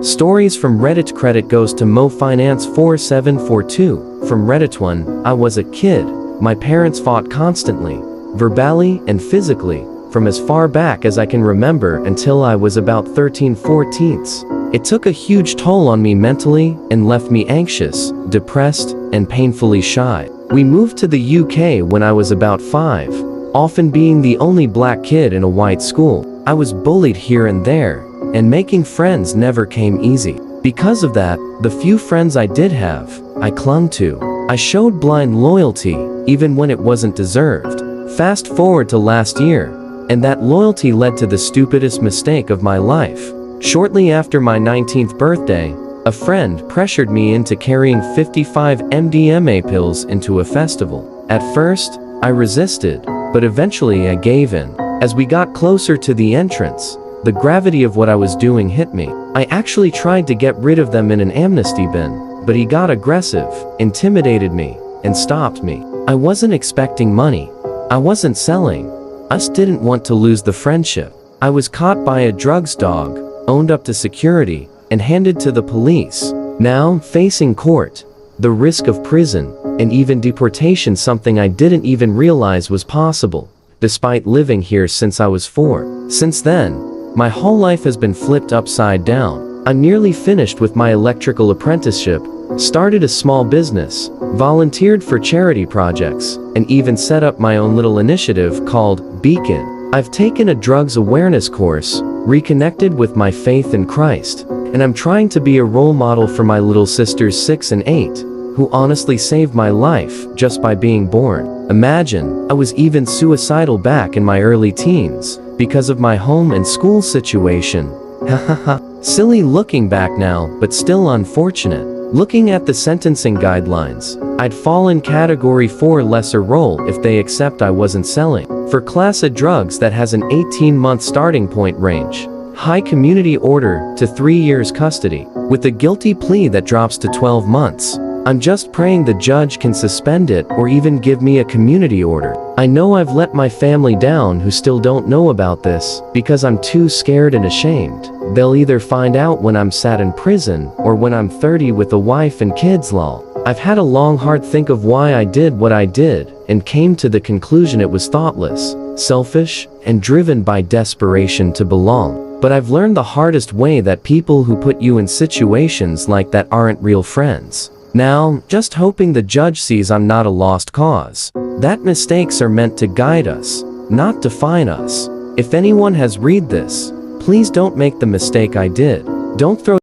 Stories from Reddit. Credit goes to MoFinance-4742. From Reddit. 1. I was a kid. My parents fought constantly, verbally and physically, from as far back as I can remember until I was about 13-14. It took a huge toll on me mentally and left me anxious, depressed, and painfully shy. We moved to the UK when I was about 5, often being the only black kid in a white school. I was bullied here and there, and making friends never came easy. Because of that, the few friends I did have, I clung to. I showed blind loyalty, even when it wasn't deserved. Fast forward to last year, and that loyalty led to the stupidest mistake of my life. Shortly after my 19th birthday, a friend pressured me into carrying 55 MDMA pills into a festival. At first, I resisted, but eventually I gave in. As we got closer to the entrance, the gravity of what I was doing hit me. I actually tried to get rid of them in an amnesty bin, but he got aggressive, intimidated me, and stopped me. I wasn't expecting money. I wasn't selling. I just didn't want to lose the friendship. I was caught by a drugs dog, owned up to security, and handed to the police. Now, facing court, the risk of prison, and even deportation, something I didn't even realize was possible, despite living here since I was 4. Since then, my whole life has been flipped upside down. I'm nearly finished with my electrical apprenticeship, started a small business, volunteered for charity projects, and even set up my own little initiative called Beacon. I've taken a drugs awareness course, reconnected with my faith in Christ, and I'm trying to be a role model for my little sisters 6 and 8, who honestly saved my life just by being born. Imagine, I was even suicidal back in my early teens, because of my home and school situation. Hahaha. Silly looking back now, but still unfortunate. Looking at the sentencing guidelines, I'd fall in category 4 lesser role if they accept I wasn't selling. For class of drugs that has an 18-month starting point range, high community order to 3 years custody, with a guilty plea that drops to 12 months. I'm just praying the judge can suspend it or even give me a community order. I know I've let my family down who still don't know about this because I'm too scared and ashamed. They'll either find out when I'm sat in prison or when I'm 30 with a wife and kids. Lol. I've had a long hard think of why I did what I did and came to the conclusion it was thoughtless, selfish, and driven by desperation to belong. But I've learned the hardest way that people who put you in situations like that aren't real friends. Now, just hoping the judge sees I'm not a lost cause. That mistakes are meant to guide us, not define us. If anyone has read this, please don't make the mistake I did. Don't throw